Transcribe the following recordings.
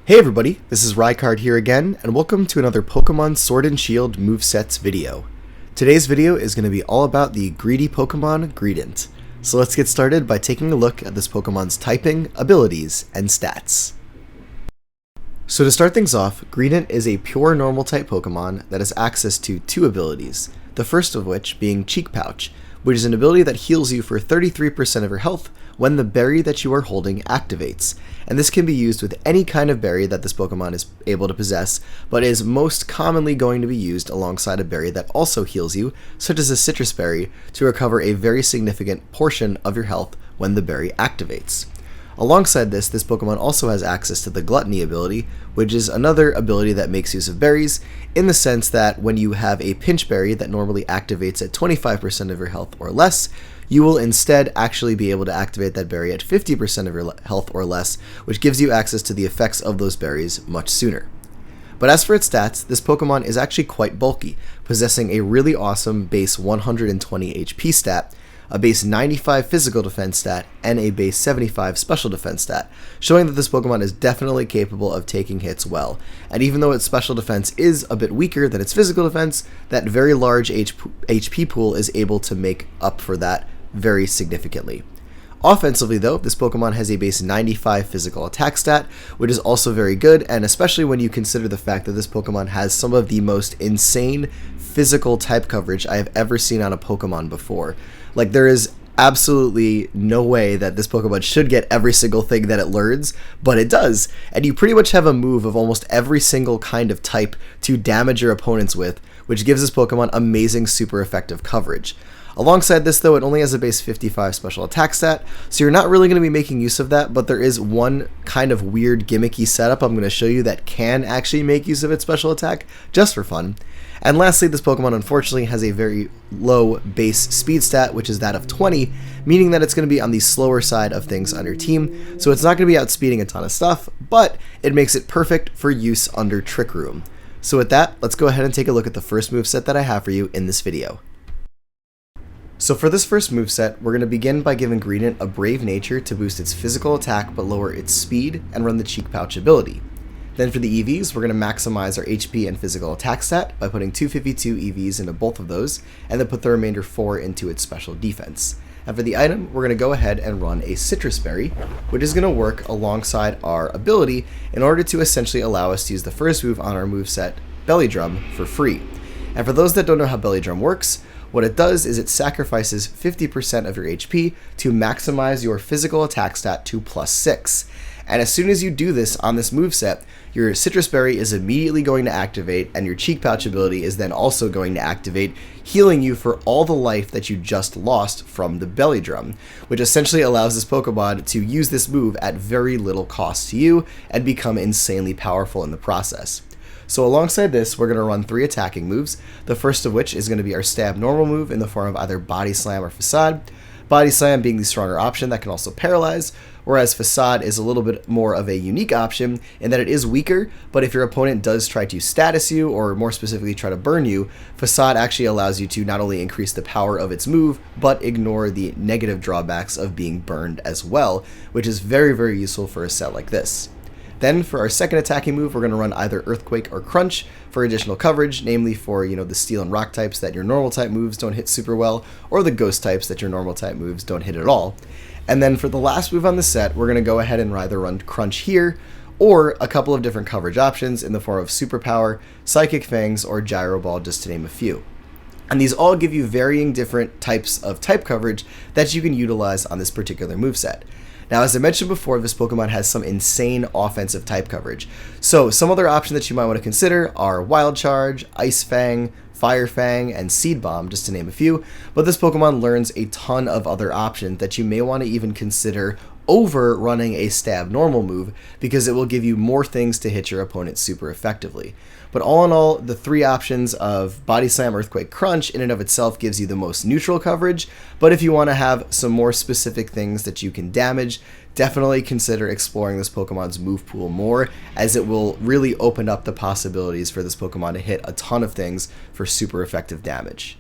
Hey everybody, this is Rykard here again, and welcome to another Pokemon Sword and Shield Movesets video. Today's video is going to be all about the greedy Pokemon Greedent. So let's get started by taking a look at this Pokemon's typing, abilities, and stats. So to start things off, Greedent is a pure normal type Pokemon that has access to two abilities, the first of which being Cheek Pouch, which is an ability that heals you for 33% of your health when the berry that you are holding activates, and this can be used with any kind of berry that this Pokemon is able to possess, but is most commonly going to be used alongside a berry that also heals you, such as a citrus berry, to recover a very significant portion of your health when the berry activates. Alongside this Pokemon also has access to the Gluttony ability, which is another ability that makes use of berries, in the sense that when you have a pinch berry that normally activates at 25% of your health or less, you will instead actually be able to activate that berry at 50% of your health or less, which gives you access to the effects of those berries much sooner. But as for its stats, this Pokemon is actually quite bulky, possessing a really awesome base 120 HP stat, a base 95 physical defense stat, and a base 75 special defense stat, showing that this Pokemon is definitely capable of taking hits well. And even though its special defense is a bit weaker than its physical defense, that very large HP pool is able to make up for that very significantly. Offensively though, this Pokemon has a base 95 physical attack stat, which is also very good, and especially when you consider the fact that this Pokemon has some of the most insane physical type coverage I have ever seen on a Pokemon before. Like, there is absolutely no way that this Pokemon should get every single thing that it learns, but it does, and you pretty much have a move of almost every single kind of type to damage your opponents with, which gives this Pokemon amazing super effective coverage. Alongside this though, it only has a base 55 special attack stat, so you're not really going to be making use of that, but there is one kind of weird gimmicky setup I'm going to show you that can actually make use of its special attack, just for fun. And lastly, this Pokemon unfortunately has a very low base speed stat, which is that of 20, meaning that it's going to be on the slower side of things on your team, so it's not going to be outspeeding a ton of stuff, but it makes it perfect for use under Trick Room. So with that, let's go ahead and take a look at the first moveset that I have for you in this video. So for this first moveset, we're going to begin by giving Greedent a Brave Nature to boost its physical attack but lower its speed and run the Cheek Pouch ability. Then for the EVs, we're going to maximize our HP and physical attack stat by putting 252 EVs into both of those, and then put the remainder 4 into its special defense. And for the item, we're going to go ahead and run a Citrus Berry, which is going to work alongside our ability in order to essentially allow us to use the first move on our moveset, Belly Drum, for free. And for those that don't know how Belly Drum works, what it does is it sacrifices 50% of your HP to maximize your physical attack stat to +6. And as soon as you do this on this moveset, your Citrus Berry is immediately going to activate, and your Cheek Pouch ability is then also going to activate, healing you for all the life that you just lost from the Belly Drum, which essentially allows this Pokemon to use this move at very little cost to you and become insanely powerful in the process. So alongside this, we're going to run 3 attacking moves, the first of which is going to be our Stab Normal move in the form of either Body Slam or Facade, Body Slam being the stronger option that can also paralyze, whereas Facade is a little bit more of a unique option in that it is weaker, but if your opponent does try to status you, or more specifically try to burn you, Facade actually allows you to not only increase the power of its move, but ignore the negative drawbacks of being burned as well, which is very, very useful for a set like this. Then for our second attacking move, we're going to run either Earthquake or Crunch for additional coverage, namely for, the Steel and Rock types that your normal type moves don't hit super well, or the Ghost types that your normal type moves don't hit at all. And then for the last move on the set, we're going to go ahead and either run Crunch here, or a couple of different coverage options in the form of Superpower, Psychic Fangs, or Gyro Ball, just to name a few. And these all give you varying different types of type coverage that you can utilize on this particular moveset. Now, as I mentioned before, this Pokemon has some insane offensive type coverage. So some other options that you might want to consider are Wild Charge, Ice Fang, Fire Fang, and Seed Bomb, just to name a few. But this Pokemon learns a ton of other options that you may want to even consider over running a Stab Normal move, because it will give you more things to hit your opponent super effectively. But all in all, the 3 options of Body Slam, Earthquake, Crunch in and of itself gives you the most neutral coverage, but if you want to have some more specific things that you can damage, definitely consider exploring this Pokemon's move pool more, as it will really open up the possibilities for this Pokemon to hit a ton of things for super effective damage.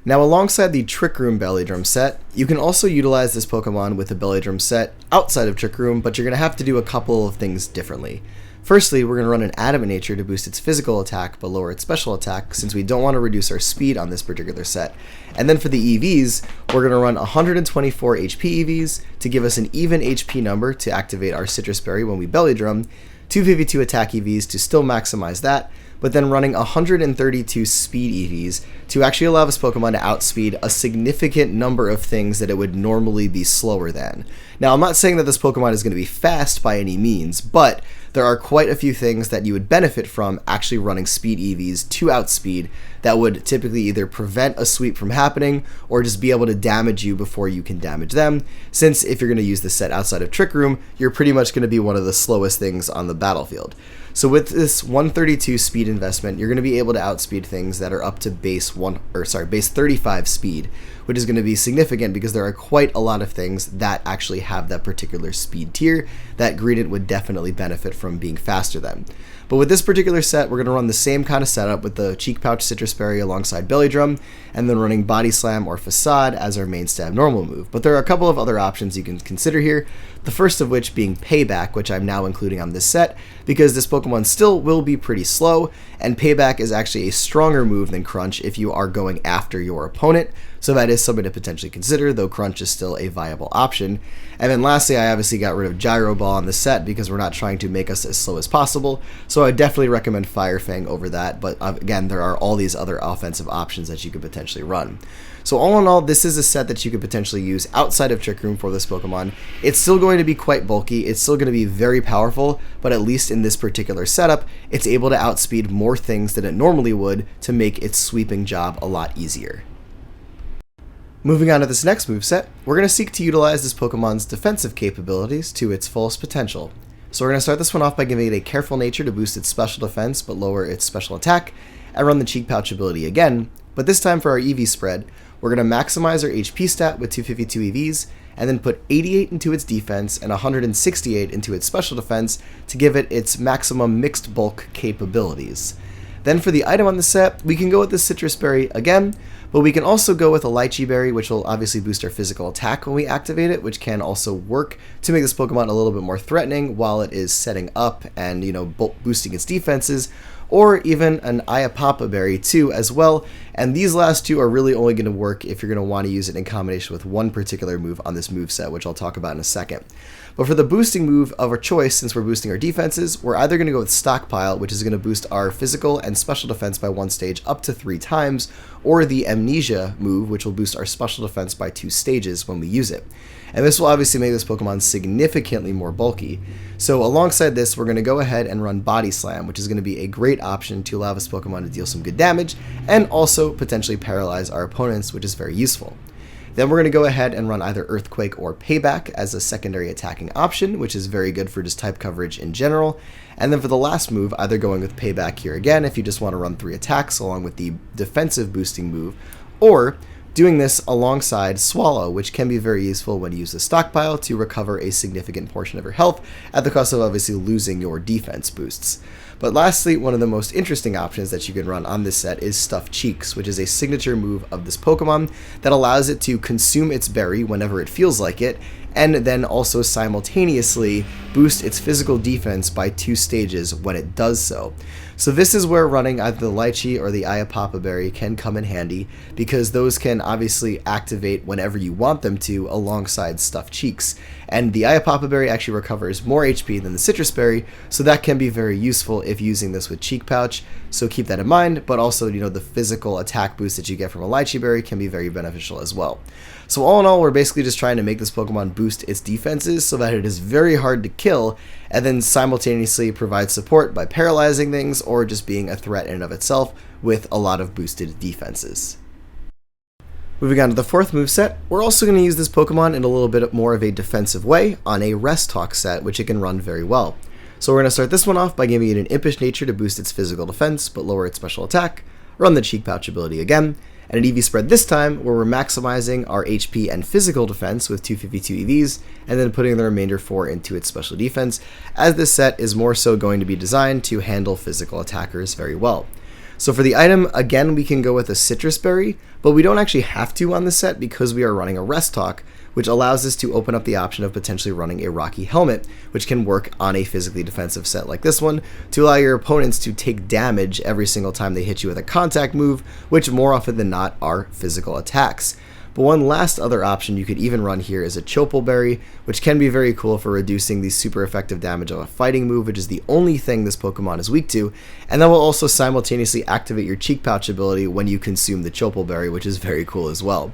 Now, alongside the Trick Room Belly Drum set, you can also utilize this Pokemon with a Belly Drum set outside of Trick Room, but you're going to have to do a couple of things differently. Firstly, we're going to run an Adamant nature to boost its physical attack but lower its special attack, since we don't want to reduce our speed on this particular set. And then for the EVs, we're going to run 124 HP EVs to give us an even HP number to activate our Citrus Berry when we Belly Drum, 252 attack EVs to still maximize that, but then running 132 speed EVs to actually allow this Pokemon to outspeed a significant number of things that it would normally be slower than. Now, I'm not saying that this Pokemon is going to be fast by any means, but there are quite a few things that you would benefit from actually running speed EVs to outspeed that would typically either prevent a sweep from happening or just be able to damage you before you can damage them, since if you're going to use this set outside of Trick Room, you're pretty much going to be one of the slowest things on the battlefield. So with this 132 speed investment, you're going to be able to outspeed things that are up to base 35 speed, which is going to be significant because there are quite a lot of things that actually have that particular speed tier that Greedent would definitely benefit from being faster than. But with this particular set, we're going to run the same kind of setup with the Cheek Pouch Citrus Berry alongside Belly Drum, and then running Body Slam or Facade as our main stab normal move. But there are a couple of other options you can consider here, the first of which being Payback, which I'm now including on this set, because this Pokemon still will be pretty slow, and Payback is actually a stronger move than Crunch if you are going after your opponent, so that is something to potentially consider, though Crunch is still a viable option. And then lastly, I obviously got rid of Gyro Ball on the set because we're not trying to make us as slow as possible, so I definitely recommend Fire Fang over that, but again, there are all these other offensive options that you could potentially run. So all in all, this is a set that you could potentially use outside of Trick Room for this Pokemon. It's still going to be quite bulky, it's still going to be very powerful, but at least in this particular setup, it's able to outspeed more things than it normally would to make its sweeping job a lot easier. Moving on to this next moveset, we're going to seek to utilize this Pokemon's defensive capabilities to its fullest potential. So we're going to start this one off by giving it a Careful nature to boost its special defense but lower its special attack, and run the Cheek Pouch ability again, but this time for our EV spread, we're going to maximize our HP stat with 252 EVs, and then put 88 into its defense and 168 into its special defense to give it its maximum mixed bulk capabilities. Then for the item on the set, we can go with the Citrus Berry again, but we can also go with a Lychee Berry, which will obviously boost our physical attack when we activate it, which can also work to make this Pokemon a little bit more threatening while it is setting up and, boosting its defenses, or even an Iapapa Berry too as well, and these last two are really only going to work if you're going to want to use it in combination with one particular move on this moveset, which I'll talk about in a second. But for the boosting move of our choice, since we're boosting our defenses, we're either going to go with Stockpile, which is going to boost our physical and special defense by 1 stage up to 3 times, or the Amnesia move, which will boost our special defense by 2 stages when we use it. And this will obviously make this Pokemon significantly more bulky. So alongside this, we're going to go ahead and run Body Slam, which is going to be a great option to allow this Pokemon to deal some good damage, and also potentially paralyze our opponents, which is very useful. Then we're going to go ahead and run either Earthquake or Payback as a secondary attacking option, which is very good for just type coverage in general. And then for the last move, either going with Payback here again if you just want to run 3 attacks along with the defensive boosting move, or doing this alongside Swallow, which can be very useful when you use the Stockpile to recover a significant portion of your health at the cost of obviously losing your defense boosts. But lastly, one of the most interesting options that you can run on this set is Stuffed Cheeks, which is a signature move of this Pokemon that allows it to consume its berry whenever it feels like it, and then also simultaneously boost its physical defense by 2 stages when it does so. So this is where running either the Lychee or the Iapapa Berry can come in handy, because those can obviously activate whenever you want them to alongside Stuffed Cheeks. And the Iapapa Berry actually recovers more HP than the Citrus Berry, so that can be very useful if using this with Cheek Pouch, so keep that in mind, but also, the physical attack boost that you get from a Lychee Berry can be very beneficial as well. So all in all, we're basically just trying to make this Pokemon boost its defenses so that it is very hard to kill, and then simultaneously provide support by paralyzing things or just being a threat in and of itself with a lot of boosted defenses. Moving on to the 4th moveset, we're also going to use this Pokemon in a little bit more of a defensive way on a Rest Talk set, which it can run very well. So we're going to start this one off by giving it an Impish nature to boost its physical defense but lower its special attack, run the Cheek Pouch ability again, and an EV spread this time where we're maximizing our HP and physical defense with 252 EVs, and then putting the remainder 4 into its special defense, as this set is more so going to be designed to handle physical attackers very well. So for the item, again, we can go with a Citrus Berry, but we don't actually have to on this set because we are running a Rest Talk, which allows us to open up the option of potentially running a Rocky Helmet, which can work on a physically defensive set like this one to allow your opponents to take damage every single time they hit you with a contact move, which more often than not are physical attacks. But one last other option you could even run here is a Choppleberry, which can be very cool for reducing the super effective damage of a fighting move, which is the only thing this Pokemon is weak to, and that will also simultaneously activate your Cheek Pouch ability when you consume the Choppleberry, which is very cool as well.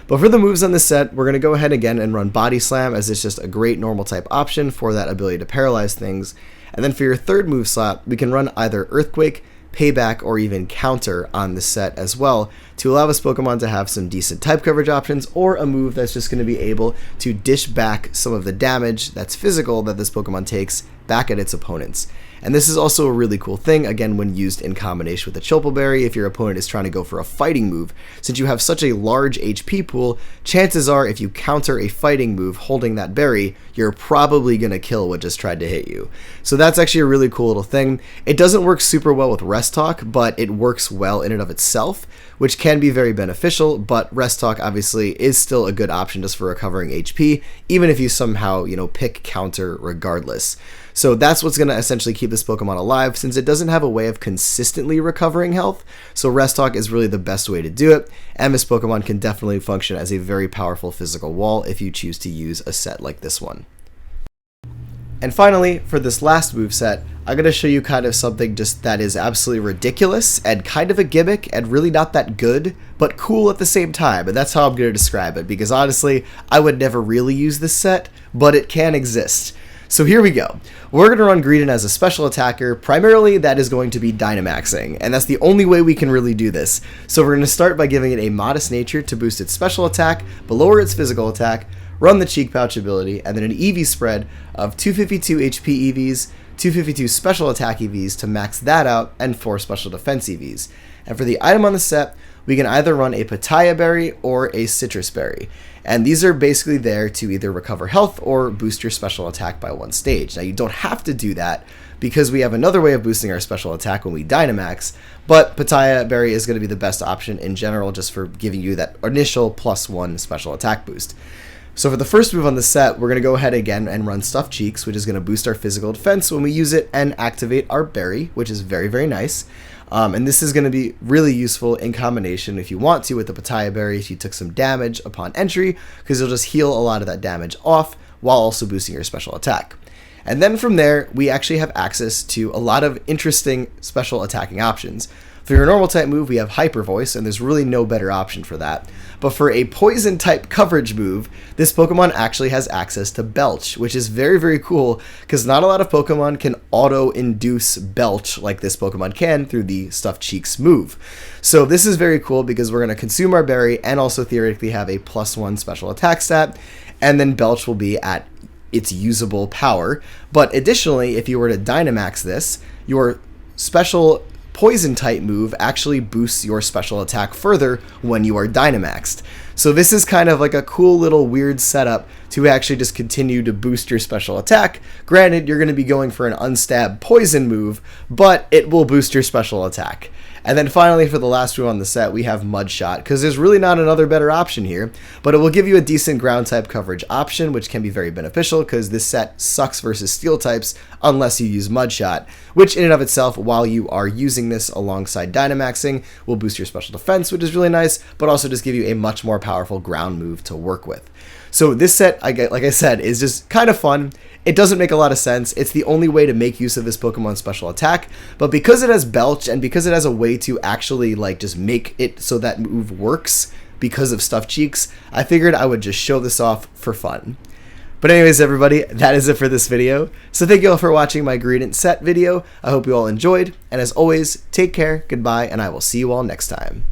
But for the moves on this set, we're going to go ahead again and run Body Slam, as it's just a great normal type option for that ability to paralyze things. And then for your third move slot, we can run either Earthquake, Payback, or even Counter on this set as well to allow this Pokemon to have some decent type coverage options, or a move that's just going to be able to dish back some of the damage that's physical that this Pokemon takes back at its opponents. And this is also a really cool thing, again, when used in combination with the Choppleberry if your opponent is trying to go for a fighting move. Since you have such a large HP pool, chances are if you counter a fighting move holding that berry, you're probably going to kill what just tried to hit you. So that's actually a really cool little thing. It doesn't work super well with Rest Talk, but it works well in and of itself, which can be very beneficial, but Rest Talk obviously is still a good option just for recovering HP, even if you somehow, pick Counter regardless. So that's what's going to essentially keep this Pokemon alive, since it doesn't have a way of consistently recovering health. So Rest Talk is really the best way to do it, and this Pokemon can definitely function as a very powerful physical wall if you choose to use a set like this one. And finally, for this last moveset, I'm going to show you kind of something just that is absolutely ridiculous and kind of a gimmick and really not that good, but cool at the same time. And that's how I'm going to describe it, because honestly, I would never really use this set, but it can exist. So here we go. We're going to run Greedent as a special attacker. Primarily, that is going to be Dynamaxing, and that's the only way we can really do this. So we're going to start by giving it a Modest Nature to boost its special attack, but lower its physical attack, run the Cheek Pouch ability, and then an EV spread of 252 HP EVs, 252 special attack EVs to max that out, and 4 special defense EVs. And for the item on the set, we can either run a Pitaya Berry or a Citrus Berry. And these are basically there to either recover health or boost your special attack by 1 stage. Now, you don't have to do that because we have another way of boosting our special attack when we Dynamax, but Pitaya Berry is going to be the best option in general just for giving you that initial +1 special attack boost. So for the first move on the set, we're going to go ahead again and run Stuffed Cheeks, which is going to boost our physical defense when we use it and activate our berry, which is very, very nice. And this is going to be really useful in combination if you want to with the Pitaya Berry if you took some damage upon entry, because you'll just heal a lot of that damage off while also boosting your special attack. And then from there, we actually have access to a lot of interesting special attacking options. For your normal type move, we have Hyper Voice, and there's really no better option for that. But for a poison type coverage move, this Pokemon actually has access to Belch, which is very, very cool, because not a lot of Pokemon can auto-induce Belch like this Pokemon can through the Stuffed Cheeks move. So this is very cool because we're going to consume our berry and also theoretically have a +1 special attack stat, and then Belch will be at its usable power. But additionally, if you were to Dynamax this, your special Poison type move actually boosts your special attack further when you are Dynamaxed. So this is kind of like a cool little weird setup to actually just continue to boost your special attack. Granted, you're going to be going for an unstab poison move, but it will boost your special attack. And then finally, for the last move on the set, we have Mud Shot, because there's really not another better option here, but it will give you a decent ground type coverage option, which can be very beneficial because this set sucks versus steel types unless you use Mud Shot, which in and of itself, while you are using this alongside Dynamaxing, will boost your special defense, which is really nice, but also just give you a much more powerful ground move to work with. So this set, like I said, is just kind of fun. It doesn't make a lot of sense. It's the only way to make use of this Pokemon special attack, but because it has Belch and because it has a way to actually just make it so that move works because of Stuffed Cheeks, I figured I would just show this off for fun. But anyways, everybody, that is it for this video. So thank you all for watching my Greedent set video. I hope you all enjoyed, and as always, take care, goodbye, and I will see you all next time.